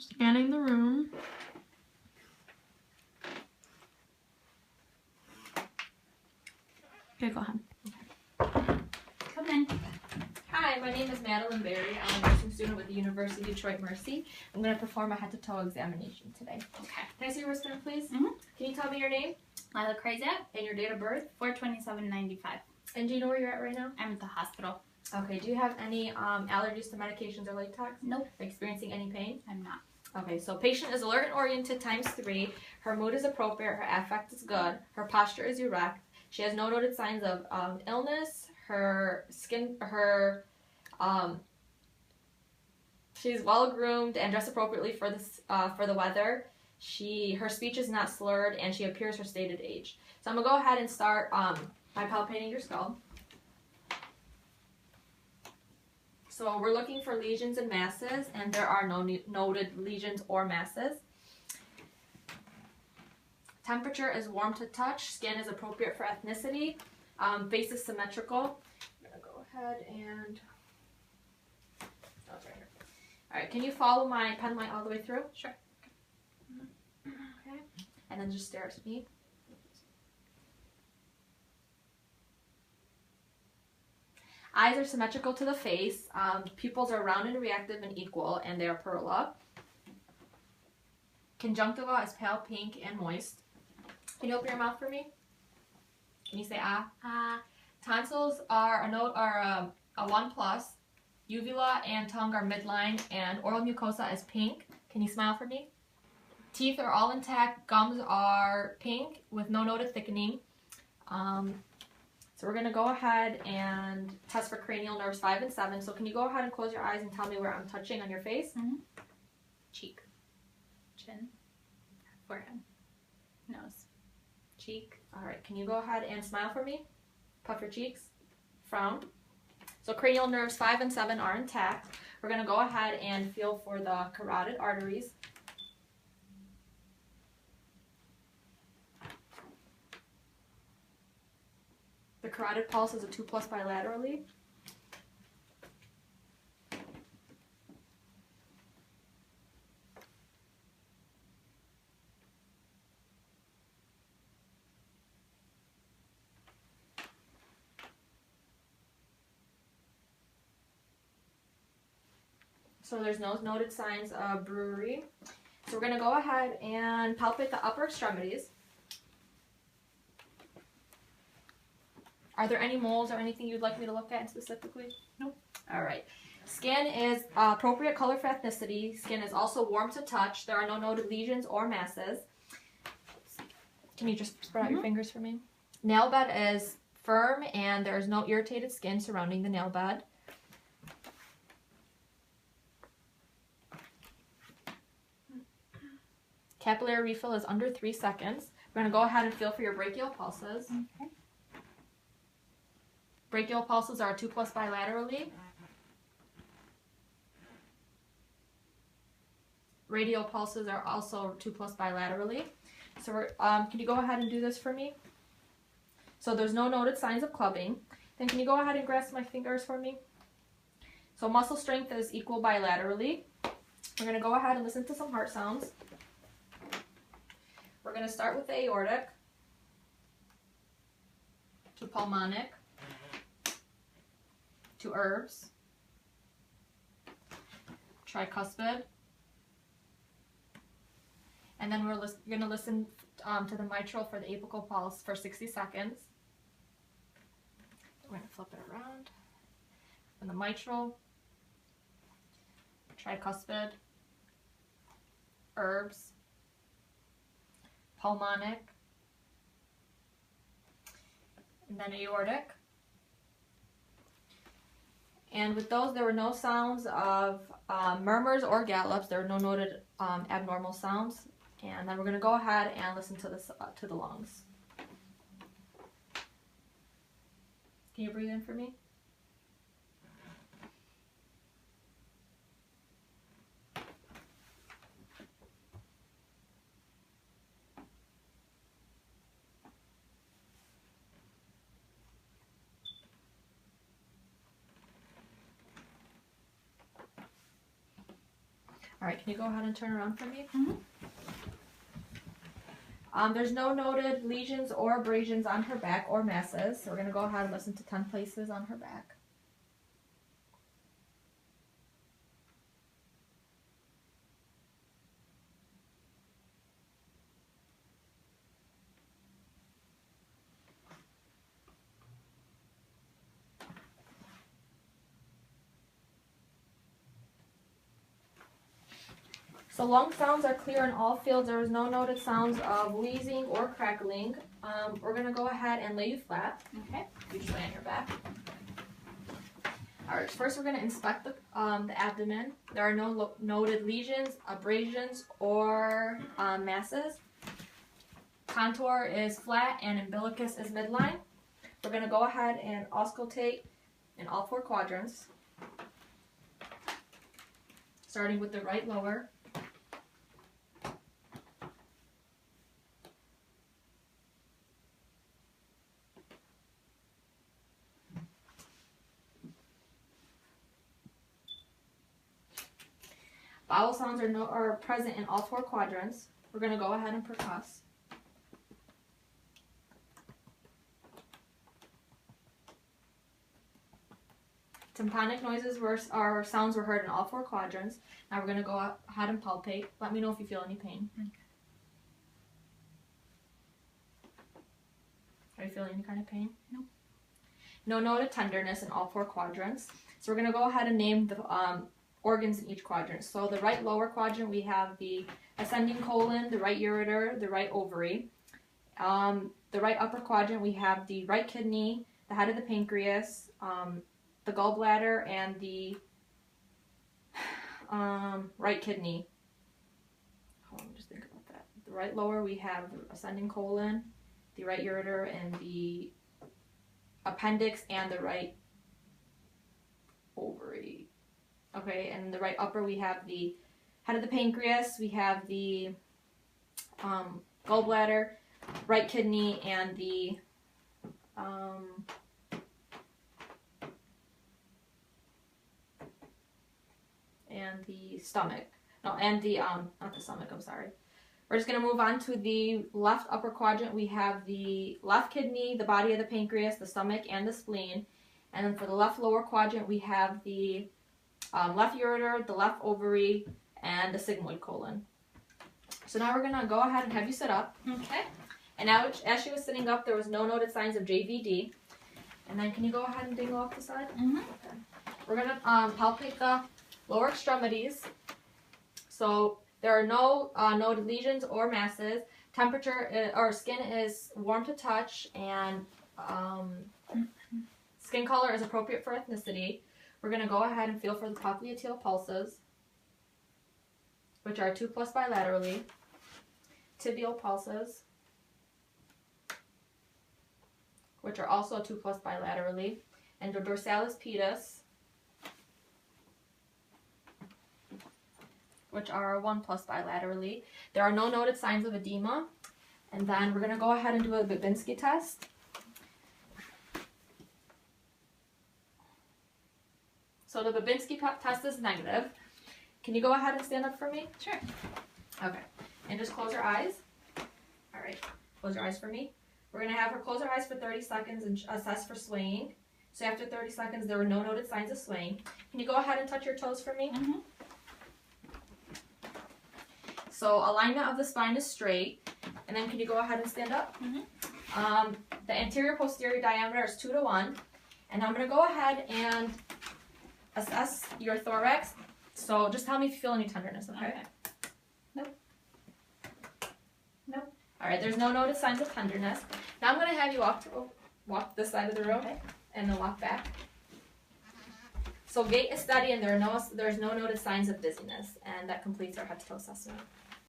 Scanning the room. Okay, go ahead. Come in. Hi, my name is Madeline Berry. I'm a nursing student with the University of Detroit Mercy. I'm going to perform a head-to-toe examination today. Okay. Can I see your wristband, please? Mm-hmm. Can you tell me your name? Lila Kryzak, And your date of birth? 4/27/95. And do you know where you're at right now? I'm at the hospital. Okay, do you have any allergies to medications or latex? Nope. Experiencing any pain? I'm not. Okay, so patient is alert and oriented ×3. Her mood is appropriate. Her affect is good. Her posture is erect. She has no noted signs of illness. Her skin, she's well groomed and dressed appropriately for the weather. Her speech is not slurred, and she appears her stated age. So I'm gonna go ahead and start by palpating your skull. So we're looking for lesions and masses, and there are no noted lesions or masses. Temperature is warm to touch. Skin is appropriate for ethnicity. Face is symmetrical. I'm going to go ahead and... Oh, it's right here. Alright, can you follow my pen line all the way through? Sure. Okay. And then just stare at me. Eyes are symmetrical to the face. Pupils are round and reactive and equal, and they are pearla. Conjunctiva is pale pink and moist. Can you open your mouth for me? Can you say ah? Ah. Tonsils are a 1+. Uvula and tongue are midline, and oral mucosa is pink. Can you smile for me? Teeth are all intact. Gums are pink with no noted thickening. So we're going to go ahead and test for cranial nerves 5 and 7. So can you go ahead and close your eyes and tell me where I'm touching on your face? Mm-hmm. Cheek. Chin. Forehead. Nose. Cheek. Alright, can you go ahead and smile for me? Puff your cheeks. Frown. So cranial nerves 5 and 7 are intact. We're going to go ahead and feel for the carotid arteries. The carotid pulse is a 2+ bilaterally. So there's no noted signs of brewery. So we're going to go ahead and palpate the upper extremities. Are there any moles or anything you'd like me to look at specifically? Nope. Alright. Skin is appropriate color for ethnicity. Skin is also warm to touch. There are no noted lesions or masses. Can you just spread out your fingers for me? Nail bed is firm, and there is no irritated skin surrounding the nail bed. Capillary refill is under 3 seconds. We're going to go ahead and feel for your brachial pulses. Okay. Brachial pulses are 2+ bilaterally. Radial pulses are also 2+ bilaterally. So we're, can you go ahead and do this for me? So there's no noted signs of clubbing. Then can you go ahead and grasp my fingers for me? So muscle strength is equal bilaterally. We're going to go ahead and listen to some heart sounds. We're going to start with the aortic, to pulmonic, to herbs, tricuspid, and then we're going to listen to the mitral for the apical pulse for 60 seconds. We're going to flip it around. And the mitral, tricuspid, herbs, pulmonic, and then aortic. And with those, there were no sounds of murmurs or gallops. There were no noted abnormal sounds. And then we're going to go ahead and listen to the lungs. Can you breathe in for me? All right, can you go ahead and turn around for me? Mhm. There's no noted lesions or abrasions on her back or masses. So we're going to go ahead and listen to 10 places on her back. So lung sounds are clear in all fields. There is no noted sounds of wheezing or crackling. We're going to go ahead and lay you flat. Okay. You just lay on your back. Alright, first we're going to inspect the abdomen. There are no noted lesions, abrasions, or masses. Contour is flat and umbilicus is midline. We're going to go ahead and auscultate in all 4 quadrants, starting with the right lower. Vowel sounds are present in all 4 quadrants. We're going to go ahead and percuss. Tympanic noises or sounds were heard in all 4 quadrants. Now we're going to go ahead and palpate. Let me know if you feel any pain. Okay. Are you feeling any kind of pain? No. No noted tenderness in all 4 quadrants. So we're going to go ahead and name the organs in each quadrant. So the right lower quadrant, we have the ascending colon, the right ureter, the right ovary. The right upper quadrant, we have the right kidney, the head of the pancreas, the gallbladder, and the right kidney. Hold on, just think about that. The right lower, we have the ascending colon, the right ureter, and the appendix, and the right ovary. Okay, and the right upper, we have the head of the pancreas, we have the gallbladder, right kidney, and the stomach. No, and the not the stomach, I'm sorry. We're just going to move on to the left upper quadrant. We have the left kidney, the body of the pancreas, the stomach, and the spleen. And then for the left lower quadrant, we have the left ureter, the left ovary, and the sigmoid colon. So now we're going to go ahead and have you sit up. Okay. And now, as she was sitting up, there was no noted signs of JVD. And then can you go ahead and dingle off the side? Mm-hmm. Okay. We're going to palpate the lower extremities. So there are no noted lesions or masses. Temperature or skin is warm to touch, and skin color is appropriate for ethnicity. We're going to go ahead and feel for the popliteal pulses, which are 2+ bilaterally. Tibial pulses, which are also 2+ bilaterally. And the dorsalis pedis, which are 1+ bilaterally. There are no noted signs of edema. And then we're going to go ahead and do a Babinski test. So the Babinski test is negative. Can you go ahead and stand up for me? Sure. Okay. And just close your eyes. All right. Close your eyes for me. We're going to have her close her eyes for 30 seconds and assess for swaying. So after 30 seconds, there were no noted signs of swaying. Can you go ahead and touch your toes for me? Mm-hmm. So alignment of the spine is straight. And then can you go ahead and stand up? Mm-hmm. The anterior posterior diameter is 2 to 1. And I'm going to go ahead and assess your thorax. So just tell me if you feel any tenderness, okay? Nope. Nope. All right, there's no noted signs of tenderness. Now I'm going to have you walk this side of the room, Okay. and then walk back. So gait is steady, and there's no noted signs of dizziness, and that completes our head to toe assessment.